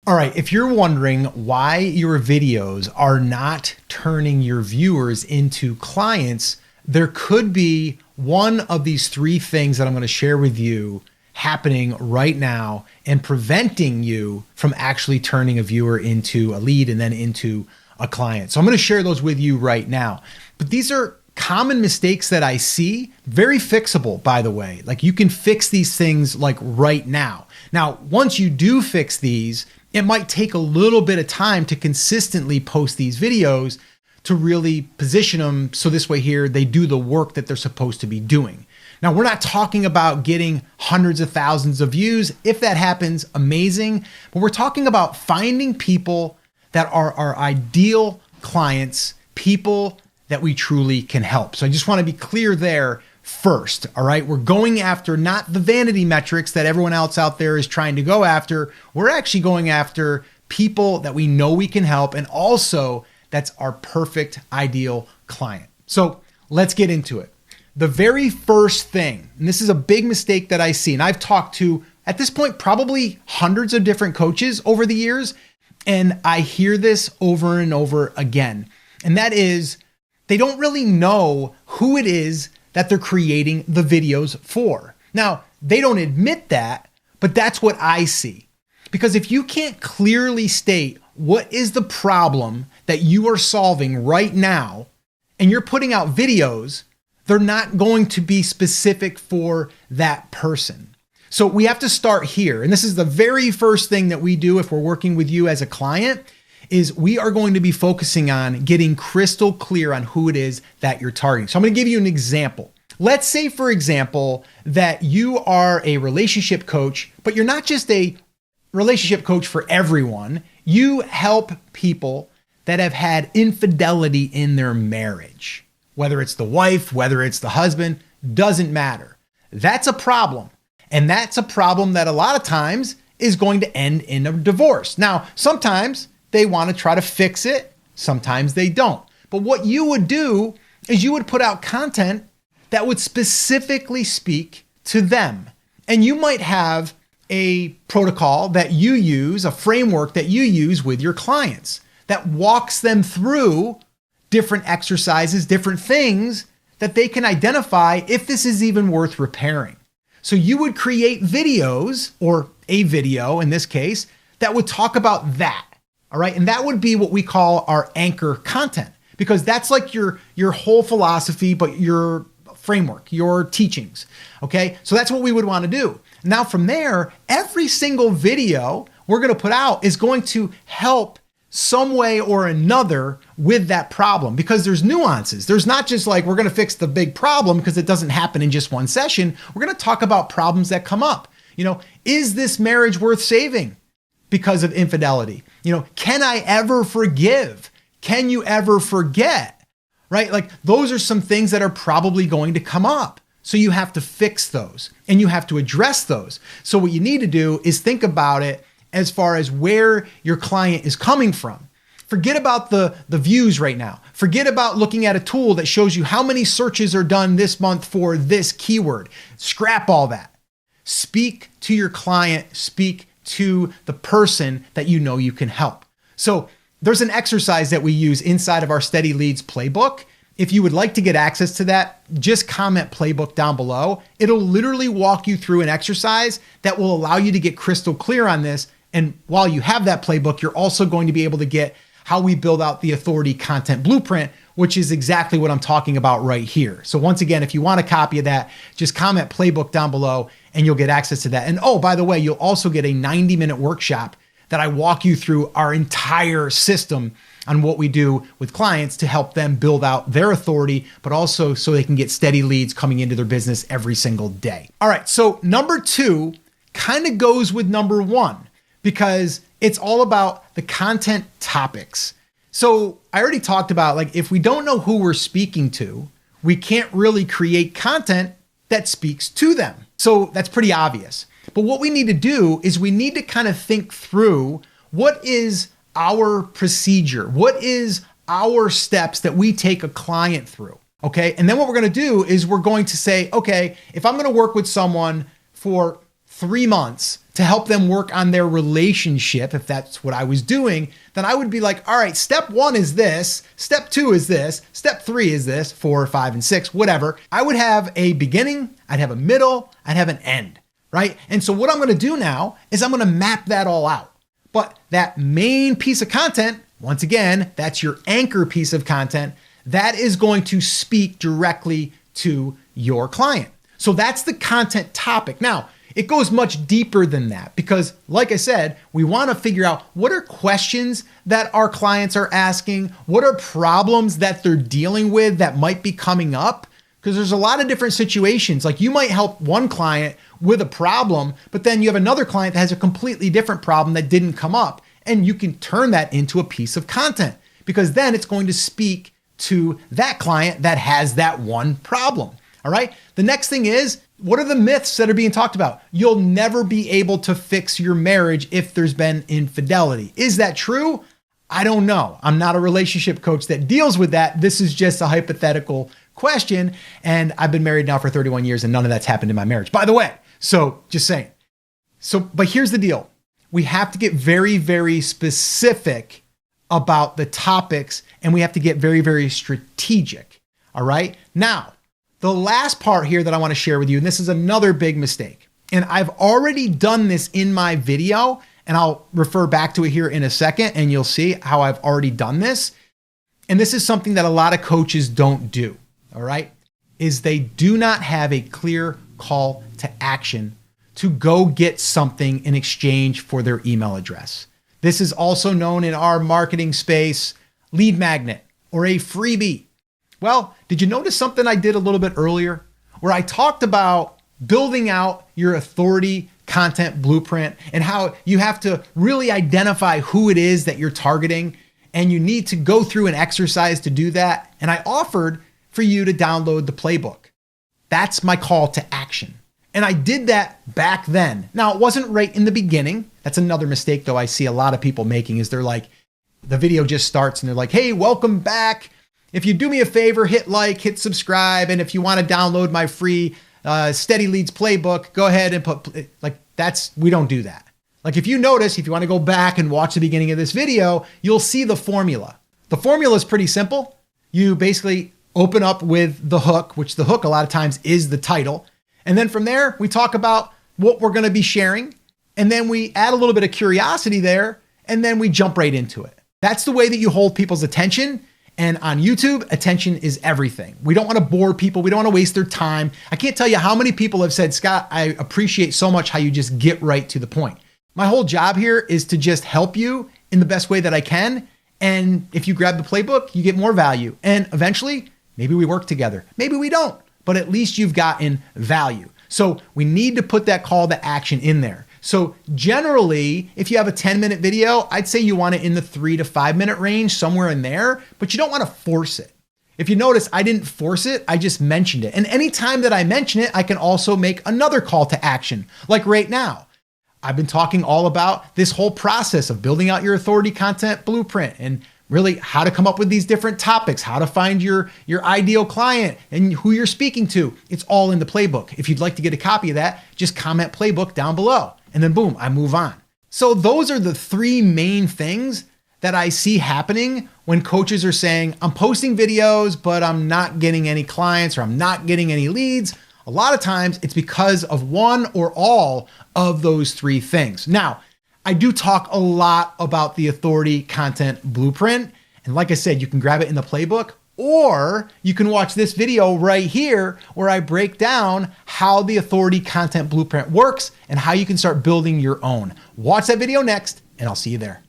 All right, if you're wondering why your videos are not turning your viewers into clients, there could be one of these three things that I'm going to share with you happening right now and preventing you from actually turning a viewer into a lead and then into a client. So I'm going to share those with you right now. But these are common mistakes that I see, very fixable, by the way. Like you can fix these things like right now. Now, once you do fix these, it might take a little bit of time to consistently post these videos to really position them so this way here, they do the work that they're supposed to be doing. Now, we're not talking about getting hundreds of thousands of views. If that happens, amazing. But we're talking about finding people that are our ideal clients, people that we truly can help. So I just want to be clear there first, all right? We're going after not the vanity metrics that everyone else out there is trying to go after. We're actually going after people that we know we can help, and also that's our perfect ideal client. So let's get into it. The very first thing, and this is a big mistake that I see, and I've talked to, at this point, probably hundreds of different coaches over the years, and I hear this over and over again, and that is they don't really know who it is that they're creating the videos for. Now, they don't admit that, but that's what I see. Because if you can't clearly state what is the problem that you are solving right now, and you're putting out videos, they're not going to be specific for that person. So we have to start here. And this is the very first thing that we do if we're working with you as a client, is we are going to be focusing on getting crystal clear on who it is that you're targeting. So I'm going to give you an example. Let's say, for example, that you are a relationship coach, but you're not just a relationship coach for everyone. You help people that have had infidelity in their marriage. Whether it's the wife, whether it's the husband, doesn't matter. That's a problem. And that's a problem that a lot of times is going to end in a divorce. Now, sometimes they want to try to fix it. Sometimes they don't. But what you would do is you would put out content that would specifically speak to them. And you might have a protocol that you use, a framework that you use with your clients that walks them through different exercises, different things that they can identify if this is even worth repairing. So you would create videos, or a video in this case, that would talk about that. All right. And that would be what we call our anchor content, because that's like your whole philosophy, but your framework, your teachings. Okay. So that's what we would want to do. Now from there, every single video we're going to put out is going to help some way or another with that problem, because there's nuances. There's not just like, we're going to fix the big problem because it doesn't happen in just one session. We're going to talk about problems that come up. Is this marriage worth saving because of infidelity? Can I ever forgive? Can you ever forget? Right? Like those are some things that are probably going to come up. So you have to fix those and you have to address those. So what you need to do is think about it as far as where your client is coming from. Forget about the views right now. Forget about looking at a tool that shows you how many searches are done this month for this keyword. Scrap all that. Speak to your client, speak to the person that you know you can help. So there's an exercise that we use inside of our Steady Leads playbook. If you would like to get access to that, just comment playbook down below. It'll literally walk you through an exercise that will allow you to get crystal clear on this. And while you have that playbook, you're also going to be able to get how we build out the authority content blueprint, which is exactly what I'm talking about right here. So once again, if you want a copy of that, just comment playbook down below and you'll get access to that. And oh, by the way, you'll also get a 90-minute workshop that I walk you through our entire system on what we do with clients to help them build out their authority, but also so they can get steady leads coming into their business every single day. All right, so number 2 kind of goes with number 1 because it's all about the content topics. So I already talked about, like, if we don't know who we're speaking to, we can't really create content that speaks to them. So that's pretty obvious. But what we need to do is we need to kind of think through what is our procedure, what is our steps that we take a client through, okay? And then what we're going to do is we're going to say, okay, if I'm going to work with someone for 3 months to help them work on their relationship, if that's what I was doing, then I would be like, all right, step 1 is this, step 2 is this, step 3 is this, 4, 5, and 6, whatever. I would have a beginning, I'd have a middle, I'd have an end, right? And so what I'm gonna do now is I'm gonna map that all out. But that main piece of content, once again, that's your anchor piece of content, that is going to speak directly to your client. So that's the content topic. Now, it goes much deeper than that because, like I said, we want to figure out what are questions that our clients are asking, what are problems that they're dealing with that might be coming up, because there's a lot of different situations. Like you might help one client with a problem, but then you have another client that has a completely different problem that didn't come up, and you can turn that into a piece of content because then it's going to speak to that client that has that one problem. All right. The next thing is, what are the myths that are being talked about? You'll never be able to fix your marriage if there's been infidelity. Is that true? I don't know. I'm not a relationship coach that deals with that. This is just a hypothetical question. And I've been married now for 31 years and none of that's happened in my marriage, by the way. So just saying. But here's the deal. We have to get very, very specific about the topics and we have to get very, very strategic. All right. Now, the last part here that I want to share with you, and this is another big mistake, and I've already done this in my video, and I'll refer back to it here in a second, and you'll see how I've already done this. And this is something that a lot of coaches don't do, all right, is they do not have a clear call to action to go get something in exchange for their email address. This is also known in our marketing space, lead magnet or a freebie. Well, did you notice something I did a little bit earlier where I talked about building out your authority content blueprint and how you have to really identify who it is that you're targeting and you need to go through an exercise to do that. And I offered for you to download the playbook. That's my call to action. And I did that back then. Now, it wasn't right in the beginning. That's another mistake though I see a lot of people making is they're like, the video just starts and they're like, hey, welcome back. If you do me a favor, hit like, hit subscribe. And if you want to download my free Steady Leads playbook, go ahead and we don't do that. Like if you notice, if you want to go back and watch the beginning of this video, you'll see the formula. The formula is pretty simple. You basically open up with the hook, which the hook a lot of times is the title. And then from there, we talk about what we're going to be sharing. And then we add a little bit of curiosity there. And then we jump right into it. That's the way that you hold people's attention. And on YouTube, attention is everything. We don't want to bore people. We don't want to waste their time. I can't tell you how many people have said, Scott, I appreciate so much how you just get right to the point. My whole job here is to just help you in the best way that I can. And if you grab the playbook, you get more value. And eventually, maybe we work together. Maybe we don't, but at least you've gotten value. So we need to put that call to action in there. So generally, if you have a 10-minute video, I'd say you want it in the 3 to 5 minute range, somewhere in there, but you don't want to force it. If you notice, I didn't force it, I just mentioned it. And anytime that I mention it, I can also make another call to action. Like right now, I've been talking all about this whole process of building out your authority content blueprint and really how to come up with these different topics, how to find your ideal client and who you're speaking to. It's all in the playbook. If you'd like to get a copy of that, just comment playbook down below. And then boom, I move on. So those are the 3 main things that I see happening when coaches are saying, I'm posting videos, but I'm not getting any clients or I'm not getting any leads. A lot of times it's because of one or all of those 3 things. Now, I do talk a lot about the authority content blueprint. And like I said, you can grab it in the playbook, or you can watch this video right here where I break down how the authority content blueprint works and how you can start building your own. Watch that video next, and I'll see you there.